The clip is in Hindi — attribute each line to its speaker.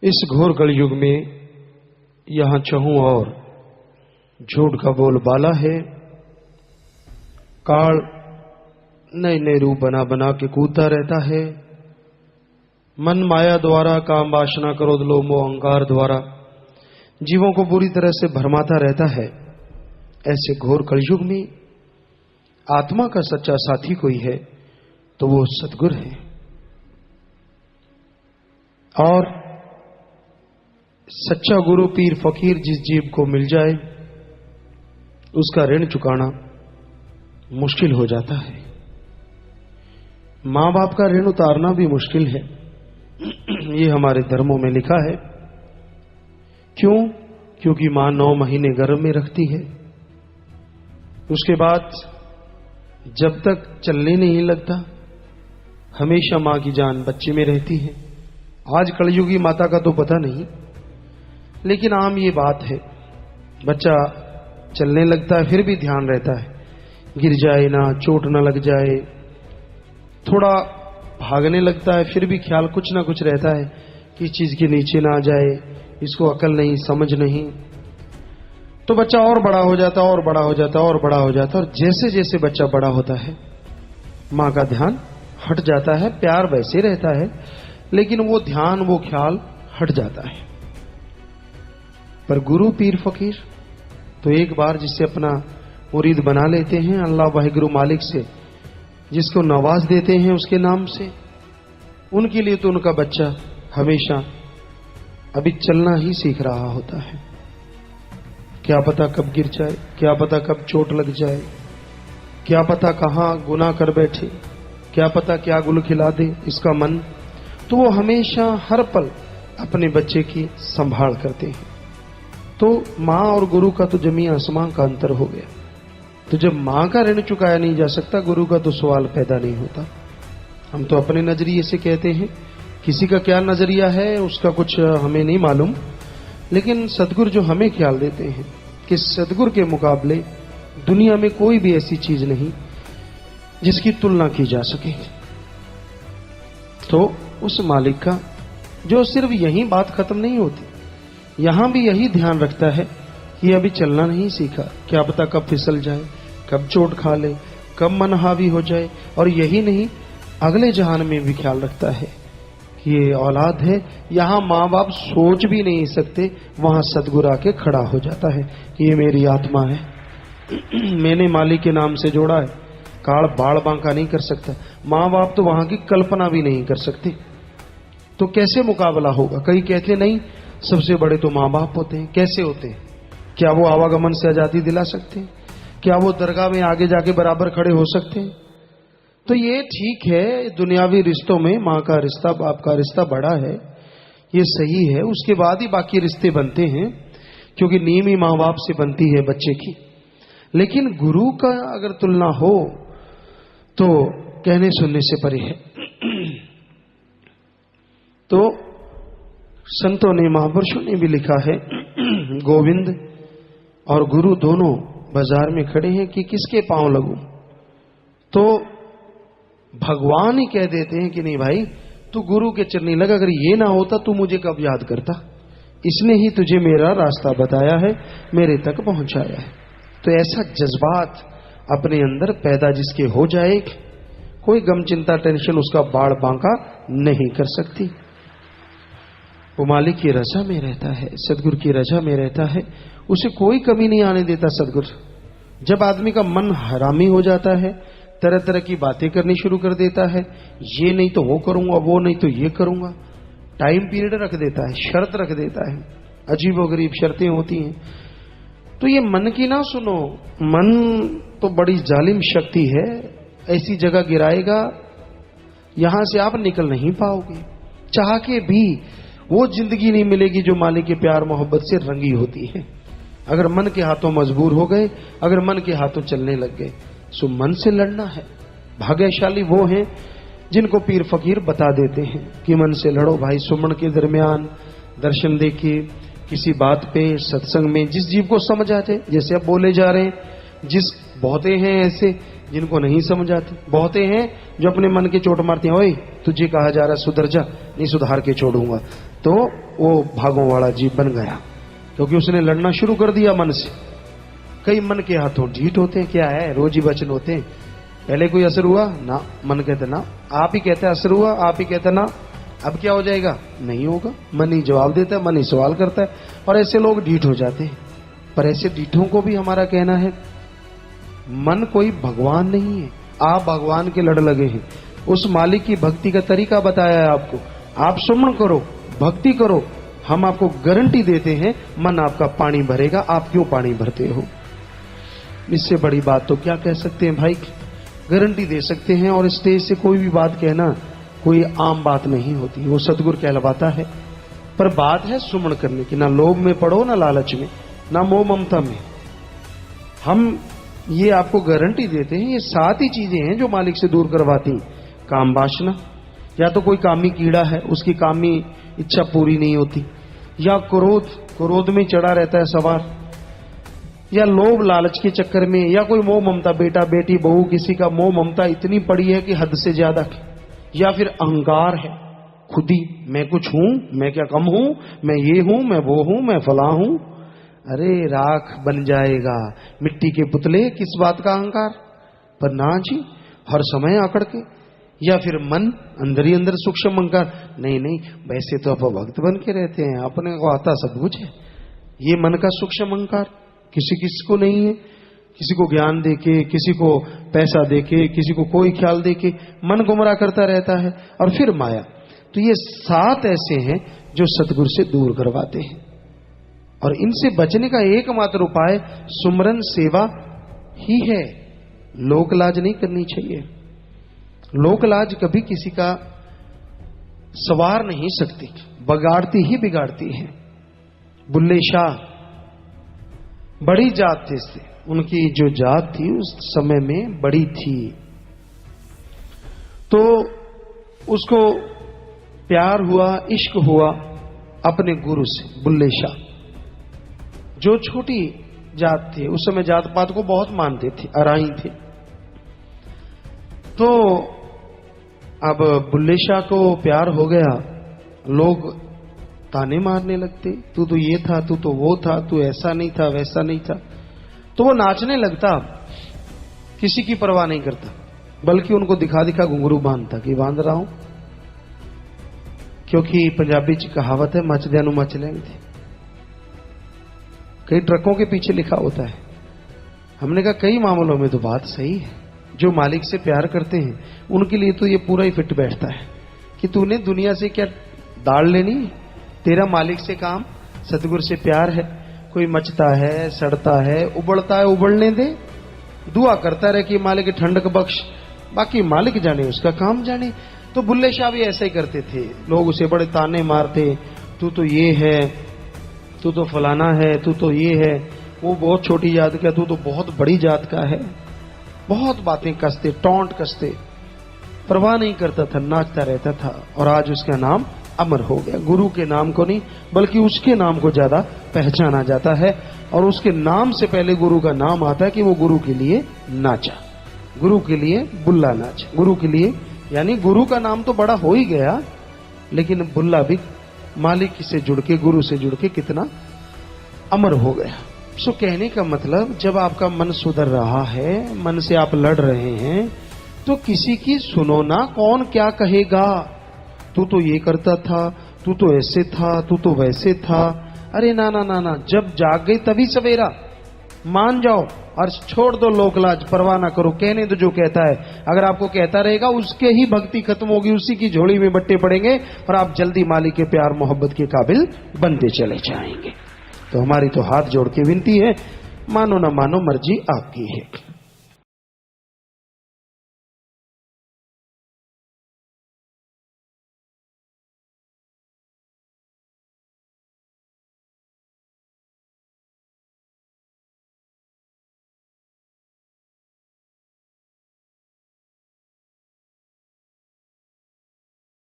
Speaker 1: इस घोर कलयुग में यहां चहु और झूठ का बोलबाला है। काल नए नए रूप बना बना के कूदता रहता है। मन माया द्वारा, काम वासना, क्रोध, लोभ, मोह, अहंकार द्वारा जीवों को बुरी तरह से भरमाता रहता है। ऐसे घोर कलयुग में आत्मा का सच्चा साथी कोई है तो वो सतगुरु है। और सच्चा गुरु, पीर, फकीर जिस जीव को मिल जाए उसका ऋण चुकाना मुश्किल हो जाता है। मां बाप का ऋण उतारना भी मुश्किल है। ये हमारे धर्मों में लिखा है। क्यों? क्योंकि मां 9 महीने गर्भ में रखती है। उसके बाद जब तक चलने नहीं लगता हमेशा मां की जान बच्चे में रहती है। आज कलयुगी माता का तो पता नहीं, लेकिन आम ये बात है। बच्चा चलने लगता है फिर भी ध्यान रहता है गिर जाए ना, चोट ना लग जाए। थोड़ा भागने लगता है फिर भी ख्याल कुछ ना कुछ रहता है कि इस चीज के नीचे ना आ जाए। इसको अकल नहीं, समझ नहीं। तो बच्चा और बड़ा हो जाता, और बड़ा हो जाता, और बड़ा हो जाता। और जैसे जैसे बच्चा बड़ा होता है मां का ध्यान हट जाता है। प्यार वैसे रहता है लेकिन वो ध्यान, वो ख्याल हट जाता है। पर गुरु, पीर, फकीर तो एक बार जिससे अपना मुरीद बना लेते हैं, अल्लाह वाहिगुरु मालिक से जिसको नवाज देते हैं उसके नाम से, उनके लिए तो उनका बच्चा हमेशा अभी चलना ही सीख रहा होता है। क्या पता कब गिर जाए, क्या पता कब चोट लग जाए, क्या पता कहां गुनाह कर बैठे, क्या पता क्या गुल खिला दे इसका मन। तो वो हमेशा हर पल अपने बच्चे की संभाल करते हैं। तो मां और गुरु का तो जमीन आसमान का अंतर हो गया। तो जब मां का ऋण चुकाया नहीं जा सकता, गुरु का तो सवाल पैदा नहीं होता। हम तो अपने नजरिए से कहते हैं, किसी का क्या नजरिया है उसका कुछ हमें नहीं मालूम। लेकिन सतगुरु जो हमें ख्याल देते हैं कि सतगुरु के मुकाबले दुनिया में कोई भी ऐसी चीज नहीं जिसकी तुलना की जा सके। तो उस मालिक का जो सिर्फ यही बात खत्म नहीं होती, यहां भी यही ध्यान रखता है कि अभी चलना नहीं सीखा, क्या पता कब फिसल जाए, कब चोट खा ले, कब मन हावी हो जाए। और यही नहीं, अगले जहान में भी ख्याल रखता है कि ये औलाद है। यहां मां बाप सोच भी नहीं सकते, वहां सतगुरु आके खड़ा हो जाता है कि ये मेरी आत्मा है, मैंने मालिक के नाम से जोड़ा है। काल बाड़ बांका नहीं कर सकता। मां बाप तो वहां की कल्पना भी नहीं कर सकते। तो कैसे मुकाबला होगा? कई कहते नहीं सबसे बड़े तो मां बाप होते हैं। कैसे होते हैं? क्या वो आवागमन से आजादी दिला सकते हैं? क्या वो दरगाह में आगे जाके बराबर खड़े हो सकते हैं? तो ये ठीक है, दुनियावी रिश्तों में मां का रिश्ता, बाप का रिश्ता बड़ा है, ये सही है। उसके बाद ही बाकी रिश्ते बनते हैं, क्योंकि नींव ही मां बाप से बनती है बच्चे की। लेकिन गुरु का अगर तुलना हो तो कहने सुनने से परे है। तो संतों ने, महापुरुषों ने भी लिखा है, गोविंद और गुरु दोनों बाजार में खड़े हैं कि किसके पांव लगूं। तो भगवान ही कह देते हैं कि नहीं भाई, तू गुरु के चरनी लगा। अगर ये ना होता तू मुझे कब याद करता? इसने ही तुझे मेरा रास्ता बताया है, मेरे तक पहुंचाया है। तो ऐसा जज्बात अपने अंदर पैदा जिसके हो जाए, कोई गम, चिंता, टेंशन उसका बाढ़ बांका नहीं कर सकती। वो मालिक की रजा में रहता है, सदगुरु की रजा में रहता है। उसे कोई कमी नहीं आने देता सदगुरु। जब आदमी का मन हरामी हो जाता है, तरह तरह की बातें करनी शुरू कर देता है, ये नहीं तो वो करूंगा, वो नहीं तो ये करूंगा, टाइम पीरियड रख देता है, शर्त रख देता है, अजीबोगरीब शर्तें होती हैं। तो ये मन की ना सुनो। मन तो बड़ी जालिम शक्ति है, ऐसी जगह गिराएगा यहां से आप निकल नहीं पाओगे। चाह के भी वो जिंदगी नहीं मिलेगी जो मालिक के प्यार मोहब्बत से रंगी होती है। अगर मन के हाथों मजबूर हो गए, अगर मन के हाथों चलने लग गए, सो मन से लड़ना है। भाग्यशाली वो हैं जिनको पीर फकीर बता देते हैं कि मन से लड़ो भाई। सुमन के दरमियान दर्शन देखिए, किसी बात पे, सत्संग में जिस जीव को समझ आते, जैसे अब बोले जा रहे हैं, जिस बहुते हैं ऐसे जिनको नहीं समझ आते, बहुते हैं जो अपने मन के चोट मारते हैं, ओए तुझे कहा जा रहा सुधर जा, नहीं सुधार के छोड़ूंगा। तो वो भागों वाला जीव बन गया, क्योंकि उसने लड़ना शुरू कर दिया मन से। कई मन के हाथों ढीठ होते हैं, क्या है, रोज ही वचन होते हैं। पहले कोई असर हुआ ना, मन कहते ना, आप ही कहते असर हुआ, आप ही कहते ना, अब क्या हो जाएगा, नहीं होगा। मन ही जवाब देता है, मन ही सवाल करता है, और ऐसे लोग ढीठ हो जाते हैं। पर ऐसे ढीठों को भी हमारा कहना है, मन कोई भगवान नहीं है, आप भगवान के लड़ लगे हैं। उस मालिक की भक्ति का तरीका बताया है आपको, आप सुमन करो, भक्ति करो, हम आपको गारंटी देते हैं मन आपका पानी भरेगा। आप क्यों पानी भरते हो? इससे बड़ी बात तो क्या कह सकते हैं भाई, गारंटी दे सकते हैं। और स्टेज से कोई भी बात कहना कोई आम बात नहीं होती, वो सतगुरु कहलवाता है। पर बात है सुमन करने की, ना लोभ में पड़ो, ना लालच में, ना मोह ममता में। हम ये आपको गारंटी देते हैं, ये 7 ही चीजें हैं जो मालिक से दूर करवाती। काम वासना, या तो कोई कामी कीड़ा है, उसकी कामी इच्छा पूरी नहीं होती, या क्रोध, क्रोध में चढ़ा रहता है सवार, या लोभ लालच के चक्कर में, या कोई मोह ममता, बेटा बेटी बहू किसी का मोह ममता इतनी पड़ी है कि हद से ज्यादा, या फिर अहंकार है, खुदी, मैं कुछ हूं, मैं क्या कम हूं, मैं ये हूं, मैं वो हूं, मैं फला हूं। अरे राख बन जाएगा, मिट्टी के पुतले, किस बात का अहंकार। पर ना जी, हर समय आकड़ के। या फिर मन अंदर ही अंदर सूक्ष्म अहंकार, नहीं नहीं वैसे तो आप भक्त बन के रहते हैं, अपने को आता सब कुछ है। ये मन का सूक्ष्म अहंकार किसी किसी को नहीं है, किसी को ज्ञान देके, किसी को पैसा देके, किसी को कोई ख्याल देके मन गुमराह करता रहता है। और फिर माया। तो ये 7 ऐसे हैं जो सतगुरु से दूर करवाते हैं। और इनसे बचने का एकमात्र उपाय सुमरन सेवा ही है। लोकलाज नहीं करनी चाहिए। लोकलाज कभी किसी का सवार नहीं सकती, बगाड़ती ही बिगाड़ती है। बुल्ले शाह बड़ी जात थे, से उनकी जो जात थी उस समय में बड़ी थी, तो उसको प्यार हुआ, इश्क हुआ अपने गुरु से, बुल्ले शाह। जो छोटी जात थे, उस समय जात पात को बहुत मानते थे, अराई थे। तो अब बुल्ले शाह को प्यार हो गया, लोग ताने मारने लगते, तू तो ये था, तू तो वो था, तू ऐसा नहीं था, वैसा नहीं था। तो वो नाचने लगता, किसी की परवाह नहीं करता, बल्कि उनको दिखा दिखा घुंघरू बांधता कि बांध रहा हूं। क्योंकि पंजाबी च कहावत है, मचदिया नु मच लेंगे। कई ट्रकों के पीछे लिखा होता है। हमने कहा कई मामलों में तो बात सही है। जो मालिक से प्यार करते हैं उनके लिए तो ये पूरा ही फिट बैठता है कि तूने दुनिया से क्या दाड़ लेनी, तेरा मालिक से काम, सतगुरु से प्यार है। कोई मचता है, सड़ता है, उबलता है, उबलने दे, दुआ करता रहे कि मालिक ठंडक बख्श, बाकी मालिक जाने, उसका काम जाने। तो बुल्ले शाह भी ऐसा ही करते थे। लोग उसे बड़े ताने मारते, तू तो ये है, तू तो फलाना है, तू तो ये है, वो बहुत छोटी जात का, तू तो बहुत बड़ी जात का है। बहुत बातें कसते, टोंट कसते, परवाह नहीं करता था, नाचता रहता था। और आज उसका नाम अमर हो गया। गुरु के नाम को नहीं बल्कि उसके नाम को ज्यादा पहचाना जाता है। और उसके नाम से पहले गुरु का नाम आता है कि वो गुरु के लिए नाचा, गुरु के लिए बुल्ला नाचा, गुरु के लिए, यानी गुरु का नाम तो बड़ा हो ही गया, लेकिन बुल्ला भी मालिक से जुड़ के, गुरु से जुड़ के कितना अमर हो गया। सो कहने का मतलब, जब आपका मन सुधर रहा है, मन से आप लड़ रहे हैं, तो किसी की सुनो ना, कौन क्या कहेगा। तू तो ये करता था, तू तो ऐसे था, तू तो वैसे था। अरे ना ना ना ना, जब जाग गई तभी सवेरा, मान जाओ और छोड़ दो लोकलाज, परवाह ना करो, कहने तो जो कहता है। अगर आपको कहता रहेगा, उसके ही भक्ति खत्म होगी, उसी की झोली में बट्टे पड़ेंगे और आप जल्दी मालिक के प्यार मोहब्बत के काबिल बनते चले जाएंगे। तो हमारी तो हाथ जोड़ के विनती है, मानो ना मानो मर्जी आपकी है।